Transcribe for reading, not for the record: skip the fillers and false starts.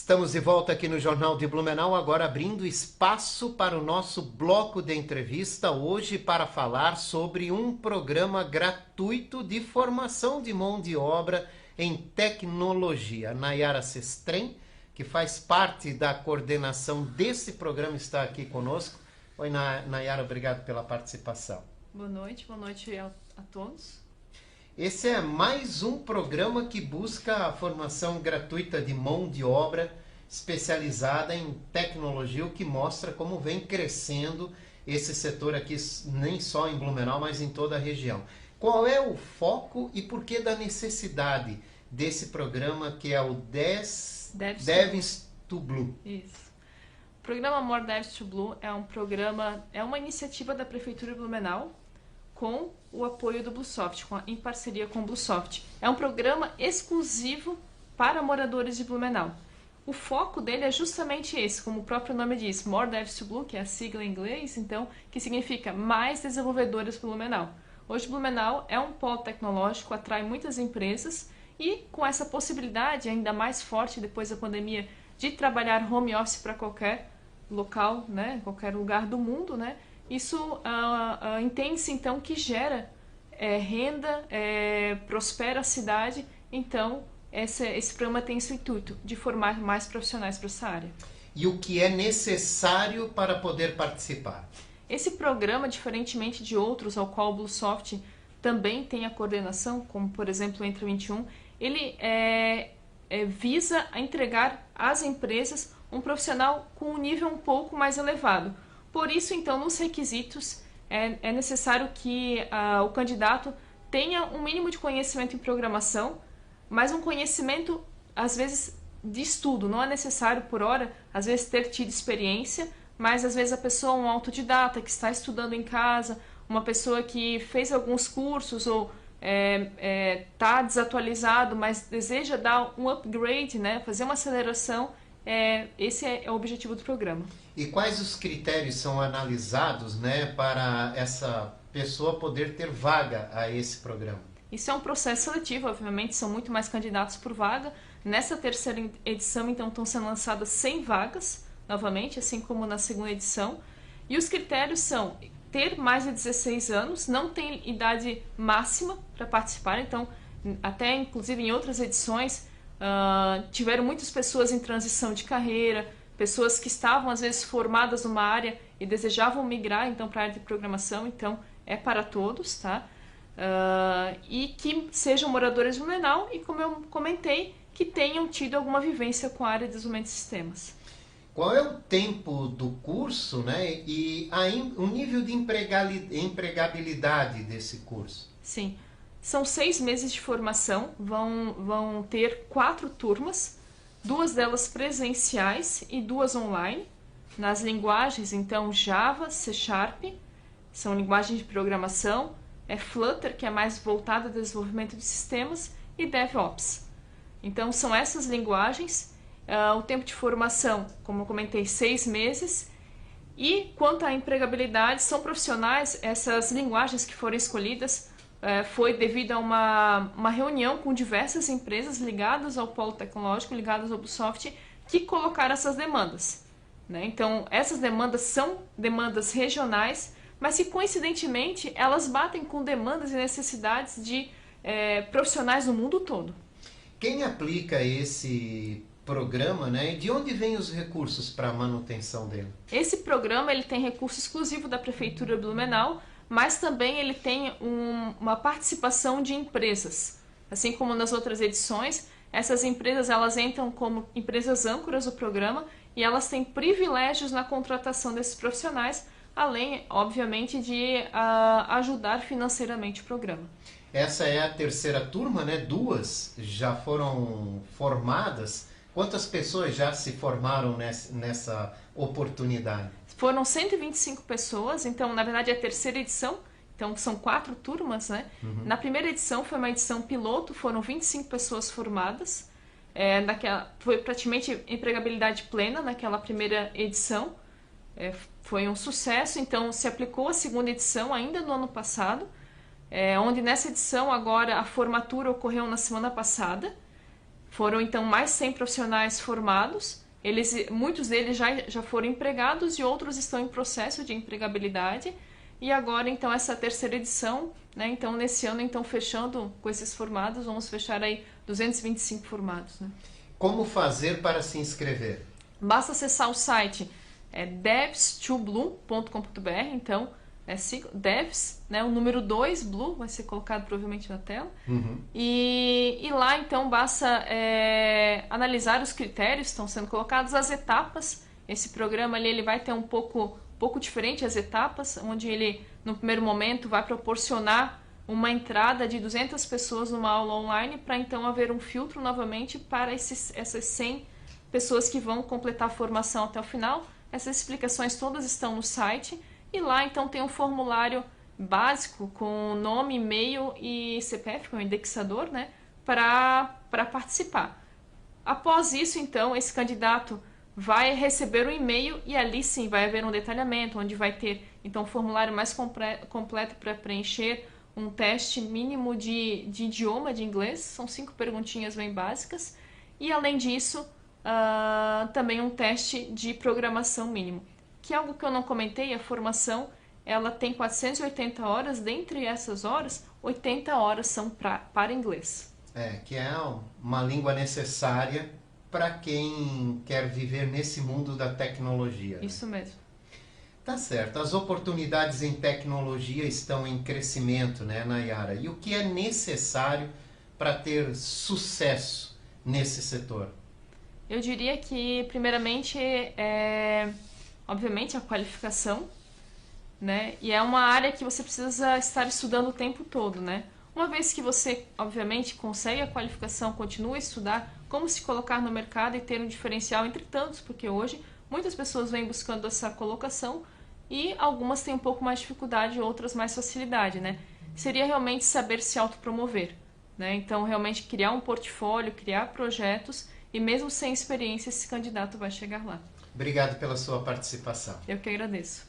Estamos de volta aqui no Jornal de Blumenau, agora abrindo espaço para o nosso bloco de entrevista, hoje para falar sobre um programa gratuito de formação de mão de obra em tecnologia. Nayara Sestrem, que faz parte da coordenação desse programa, está aqui conosco. Oi, Nayara, obrigado pela participação. Boa noite a todos. Esse é mais um programa que busca a formação gratuita de mão de obra especializada em tecnologia, o que mostra como vem crescendo esse setor aqui, nem só em Blumenau, mas em toda a região. Qual é o foco e por que da necessidade desse programa que é o Devs to Blue? Isso. O programa More Devs to Blue é uma iniciativa da Prefeitura de Blumenau com o apoio do Bluesoft, em parceria com o Bluesoft. É um programa exclusivo para moradores de Blumenau. O foco dele é justamente esse, como o próprio nome diz, More Devs to Blue, que é a sigla em inglês, então, que significa mais desenvolvedores para Blumenau. Hoje Blumenau é um polo tecnológico, atrai muitas empresas e com essa possibilidade ainda mais forte depois da pandemia de trabalhar home office para qualquer local, né, qualquer lugar do mundo, né, isso entende-se então que gera renda, prospera a cidade, então esse programa tem esse intuito de formar mais profissionais para essa área. E o que é necessário para poder participar? Esse programa, diferentemente de outros ao qual o Bluesoft também tem a coordenação, como por exemplo o Entre 21, ele visa a entregar às empresas um profissional com um nível um pouco mais elevado. Por isso, então, nos requisitos é necessário que o candidato tenha um mínimo de conhecimento em programação, mas um conhecimento, às vezes, de estudo. Não é necessário, por hora, às vezes, ter tido experiência, mas, às vezes, a pessoa, um autodidata que está estudando em casa, uma pessoa que fez alguns cursos ou está desatualizado, mas deseja dar um upgrade, né, fazer uma aceleração. Esse é o objetivo do programa. E quais os critérios são analisados, né, para essa pessoa poder ter vaga a esse programa? Isso é um processo seletivo, obviamente, são muito mais candidatos por vaga. Nessa terceira edição, então, estão sendo lançadas 100 vagas, novamente, assim como na segunda edição. E os critérios são ter mais de 16 anos, não tem idade máxima para participar, então, até inclusive em outras edições, tiveram muitas pessoas em transição de carreira, pessoas que estavam às vezes formadas numa área e desejavam migrar então para a área de programação, então é para todos, tá? E que sejam moradores de Blumenau e, como eu comentei, que tenham tido alguma vivência com a área de desenvolvimento de sistemas. Qual é o tempo do curso, né, e o nível de empregabilidade desse curso? Sim. São 6 meses de formação, vão ter 4 turmas, 2 delas presenciais e 2 online, nas linguagens, então, Java, C#, são linguagens de programação, Flutter, que é mais voltada ao desenvolvimento de sistemas, e DevOps. Então, são essas linguagens, o tempo de formação, como eu comentei, 6 meses, e quanto à empregabilidade, são profissionais, essas linguagens que foram escolhidas, foi devido a uma reunião com diversas empresas ligadas ao polo tecnológico, ligadas ao Bluesoft, que colocaram essas demandas, né? Então, essas demandas são demandas regionais, mas que, coincidentemente, elas batem com demandas e necessidades de profissionais no mundo todo. Quem aplica esse programa, né? De onde vêm os recursos para a manutenção dele? Esse programa ele tem recurso exclusivo da Prefeitura de Blumenau, mas também ele tem uma participação de empresas. Assim como nas outras edições, essas empresas elas entram como empresas âncoras do programa e elas têm privilégios na contratação desses profissionais, além, obviamente, de ajudar financeiramente o programa. Essa é a terceira turma, né? 2 já foram formadas. Quantas pessoas já se formaram nessa oportunidade? Foram 125 pessoas, então, na verdade, é a terceira edição, então são 4 turmas, né? Uhum. Na primeira edição, foi uma edição piloto, foram 25 pessoas formadas, foi praticamente empregabilidade plena naquela primeira edição, foi um sucesso, então se aplicou a segunda edição ainda no ano passado, onde nessa edição agora a formatura ocorreu na semana passada, Foram então mais 100 profissionais formados. Muitos deles já foram empregados e outros estão em processo de empregabilidade. E agora, então, essa terceira edição, né? Então, nesse ano, então, fechando com esses formados, vamos fechar aí 225 formados, né? Como fazer para se inscrever? Basta acessar o site devs2blue.com.br, então, devs, né? O número 2, blue, vai ser colocado provavelmente na tela. Uhum. E lá, então, basta analisar os critérios que estão sendo colocados, as etapas. Esse programa ali, ele vai ter um pouco diferente as etapas, onde ele, no primeiro momento, vai proporcionar uma entrada de 200 pessoas numa aula online, para então haver um filtro novamente para essas 100 pessoas que vão completar a formação até o final. Essas explicações todas estão no site, e lá então tem um formulário básico com nome, e-mail e CPF, que é o indexador, né, para participar. Após isso, então, esse candidato vai receber um e-mail e ali sim vai haver um detalhamento, onde vai ter então um formulário mais completo para preencher, um teste mínimo de idioma, de inglês, são 5 perguntinhas bem básicas, e além disso, também um teste de programação mínimo. Que é algo que eu não comentei, a formação ela tem 480 horas, dentre essas horas, 80 horas são para inglês. Que é uma língua necessária para quem quer viver nesse mundo da tecnologia. Isso mesmo. Tá certo. As oportunidades em tecnologia estão em crescimento, né, Nayara? E o que é necessário para ter sucesso nesse setor? Eu diria que, primeiramente, obviamente, a qualificação, né? E é uma área que você precisa estar estudando o tempo todo, né? Uma vez que você, obviamente, consegue a qualificação, continua a estudar como se colocar no mercado e ter um diferencial entre tantos, porque hoje muitas pessoas vêm buscando essa colocação e algumas têm um pouco mais de dificuldade, outras mais facilidade, né? Seria realmente saber se autopromover, né? Então, realmente criar um portfólio, criar projetos, e mesmo sem experiência, esse candidato vai chegar lá. Obrigado pela sua participação. Eu que agradeço.